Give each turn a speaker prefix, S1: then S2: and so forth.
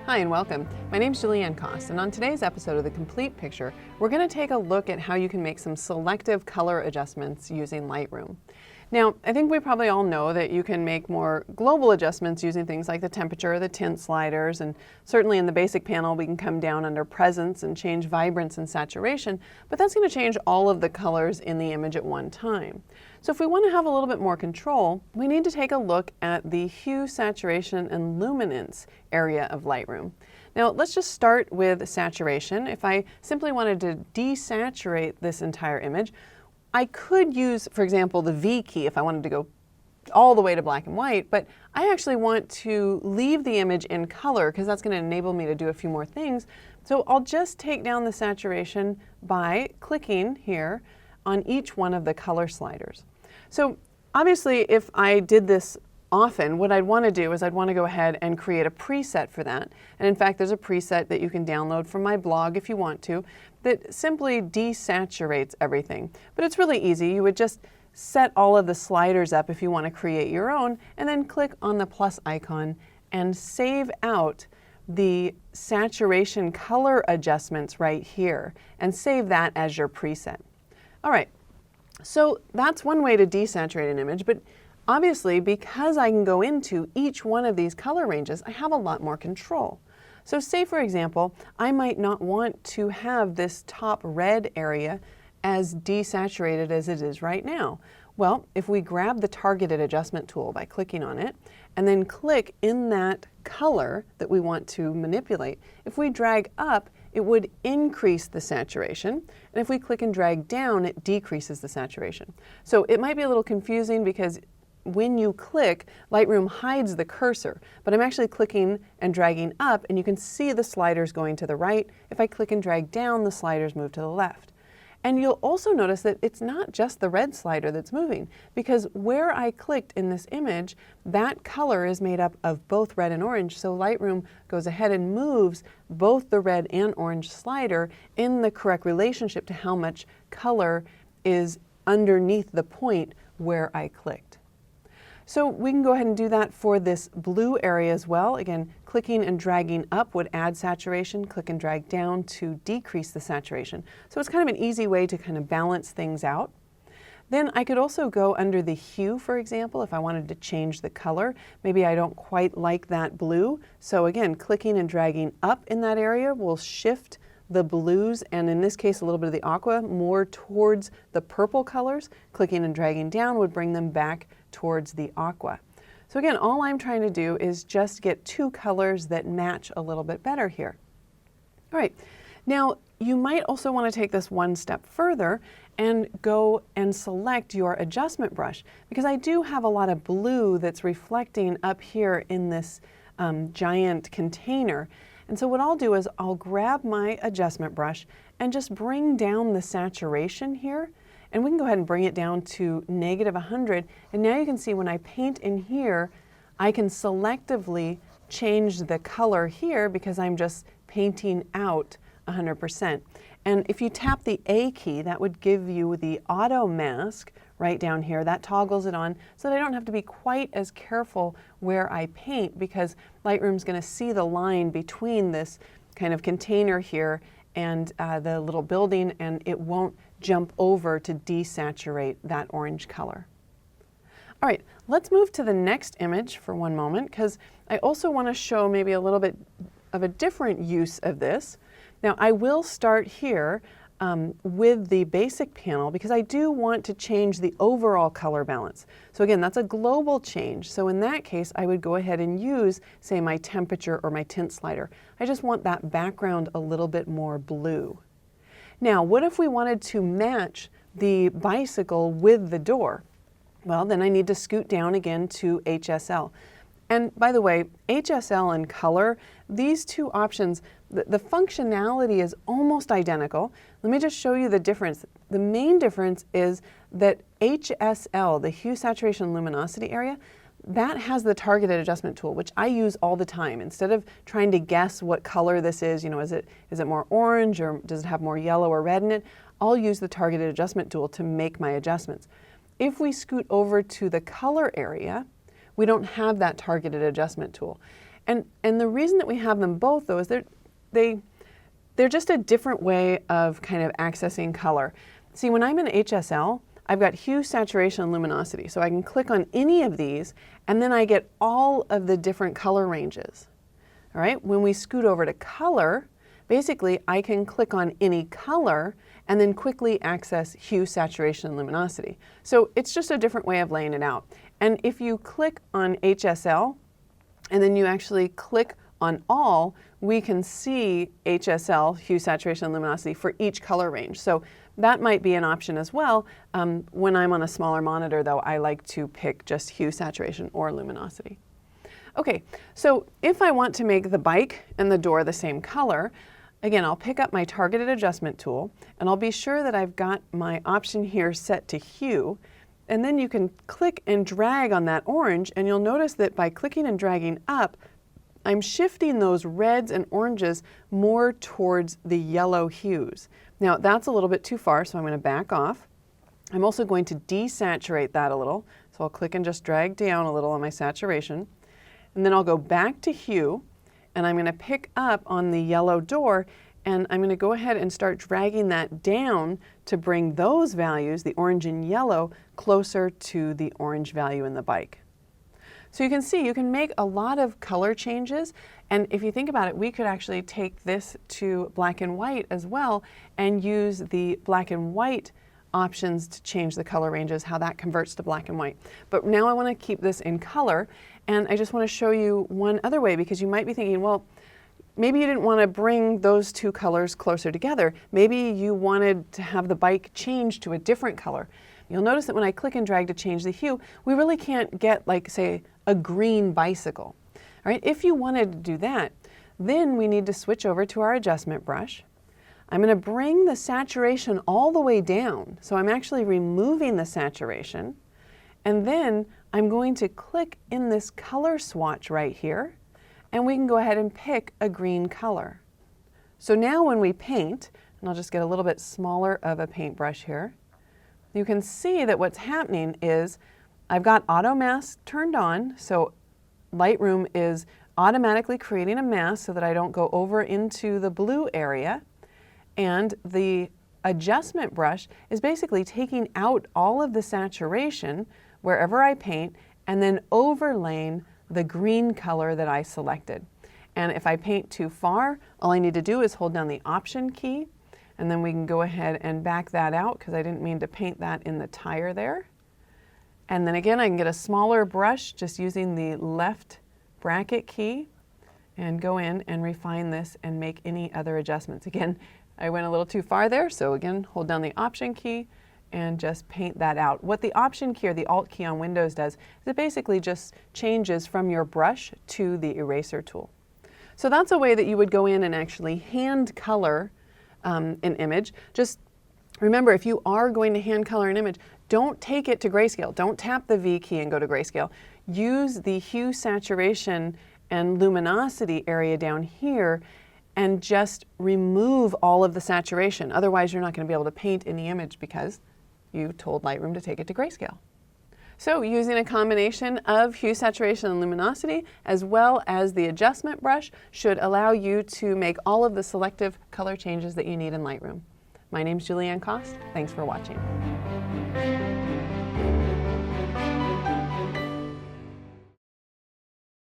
S1: Hi and welcome. My name is Julieanne and on today's episode of The Complete Picture, we're going to take a look at how you can make some selective color adjustments using Lightroom. Now, I think we probably all know that you can make more global adjustments using things like the temperature, the tint sliders, and certainly in the basic panel we can come down under presence and change vibrance and saturation, but that's going to change all of the colors in the image at one time. So if we want to have a little bit more control, we need to take a look at the hue, saturation, and luminance area of Lightroom. Now let's just start with saturation. If I simply wanted to desaturate this entire image, I could use, for example, the V key if I wanted to go all the way to black and white, but I actually want to leave the image in color because that's going to enable me to do a few more things. So I'll just take down the saturation by clicking here on each one of the color sliders. So obviously if I did this often, what I'd want to do is I'd want to go ahead and create a preset for that. And in fact, there's a preset that you can download from my blog if you want to, that simply desaturates everything. But it's really easy. You would just set all of the sliders up if you want to create your own, and then click on the plus icon and save out the saturation color adjustments right here, and save that as your preset. All right, so that's one way to desaturate an image, but obviously, because I can go into each one of these color ranges, I have a lot more control. So say, for example, I might not want to have this top red area as desaturated as it is right now. Well, if we grab the targeted adjustment tool by clicking on it, and then click in that color that we want to manipulate, if we drag up, it would increase the saturation, and if we click and drag down, it decreases the saturation. So it might be a little confusing because when you click, Lightroom hides the cursor, but I'm actually clicking and dragging up, and you can see the sliders going to the right. If I click and drag down, the sliders move to the left. And you'll also notice that it's not just the red slider that's moving, because where I clicked in this image, that color is made up of both red and orange, so Lightroom goes ahead and moves both the red and orange slider in the correct relationship to how much color is underneath the point where I clicked. So we can go ahead and do that for this blue area as well. Again, clicking and dragging up would add saturation, click and drag down to decrease the saturation. So it's kind of an easy way to kind of balance things out. Then I could also go under the hue, for example, if I wanted to change the color. Maybe I don't quite like that blue. So again, clicking and dragging up in that area will shift the blues, and in this case a little bit of the aqua, more towards the purple colors. Clicking and dragging down would bring them back towards the aqua. So again, all I'm trying to do is just get two colors that match a little bit better here. All right, now you might also want to take this one step further and go and select your adjustment brush, because I do have a lot of blue that's reflecting up here in this giant container. And so what I'll do is I'll grab my adjustment brush and just bring down the saturation here. And we can go ahead and bring it down to -100. And now you can see when I paint in here, I can selectively change the color here because I'm just painting out 100%. And if you tap the A key, that would give you the auto mask right down here. That toggles it on so that I don't have to be quite as careful where I paint, because Lightroom's going to see the line between this kind of container here and the little building, and it won't jump over to desaturate that orange color. All right, let's move to the next image for one moment, because I also want to show maybe a little bit of a different use of this. Now I will start here with the basic panel, because I do want to change the overall color balance. So again, that's a global change. So in that case, I would go ahead and use, say, my temperature or my tint slider. I just want that background a little bit more blue. Now, what if we wanted to match the bicycle with the door? Well, then I need to scoot down again to HSL. And by the way, HSL and color, these two options, the functionality is almost identical. Let me just show you the difference. The main difference is that HSL, the hue, saturation, luminosity area, that has the targeted adjustment tool, which I use all the time. Instead of trying to guess what color this is, you know, is it more orange or does it have more yellow or red in it? I'll use the targeted adjustment tool to make my adjustments. If we scoot over to the color area, we don't have that targeted adjustment tool. And the reason that we have them both, though, is they're just a different way of kind of accessing color. See, when I'm in HSL, I've got hue, saturation, and luminosity. So I can click on any of these, and then I get all of the different color ranges. All right, when we scoot over to color, basically I can click on any color and then quickly access hue, saturation, and luminosity. So it's just a different way of laying it out. And if you click on HSL, and then you actually click on all, we can see HSL, hue, saturation, and luminosity for each color range. So that might be an option as well. When I'm on a smaller monitor, though, I like to pick just hue, saturation, or luminosity. Okay, so if I want to make the bike and the door the same color, again, I'll pick up my targeted adjustment tool, and I'll be sure that I've got my option here set to hue, and then you can click and drag on that orange, and you'll notice that by clicking and dragging up, I'm shifting those reds and oranges more towards the yellow hues. Now, that's a little bit too far, so I'm going to back off. I'm also going to desaturate that a little, so I'll click and just drag down a little on my saturation. And then I'll go back to hue, and I'm going to pick up on the yellow door, and I'm going to go ahead and start dragging that down to bring those values, the orange and yellow, closer to the orange value in the bike. So you can see you can make a lot of color changes, and if you think about it, we could actually take this to black and white as well and use the black and white options to change the color ranges, how that converts to black and white. But now I want to keep this in color, and I just want to show you one other way, because you might be thinking, well, maybe you didn't want to bring those two colors closer together. Maybe you wanted to have the bike change to a different color. You'll notice that when I click and drag to change the hue, we really can't get, like, say, a green bicycle. All right, if you wanted to do that, then we need to switch over to our adjustment brush. I'm going to bring the saturation all the way down, so I'm actually removing the saturation, and then I'm going to click in this color swatch right here, and we can go ahead and pick a green color. So now when we paint, and I'll just get a little bit smaller of a paintbrush here, you can see that what's happening is I've got auto mask turned on, so Lightroom is automatically creating a mask so that I don't go over into the blue area, and the adjustment brush is basically taking out all of the saturation wherever I paint and then overlaying the green color that I selected. And if I paint too far, all I need to do is hold down the Option key, and then we can go ahead and back that out because I didn't mean to paint that in the tire there. And then again, I can get a smaller brush just using the left bracket key and go in and refine this and make any other adjustments. Again, I went a little too far there, so again, hold down the Option key and just paint that out. What the Option key or the Alt key on Windows does is it basically just changes from your brush to the eraser tool. So that's a way that you would go in and actually hand color an image. Just remember, if you are going to hand color an image, don't take it to grayscale. Don't tap the V key and go to grayscale. Use the hue, saturation, and luminosity area down here and just remove all of the saturation. Otherwise, you're not going to be able to paint in the image because you told Lightroom to take it to grayscale. So using a combination of hue, saturation, and luminosity, as well as the adjustment brush, should allow you to make all of the selective color changes that you need in Lightroom. My name's Julieanne Cost. Thanks for watching.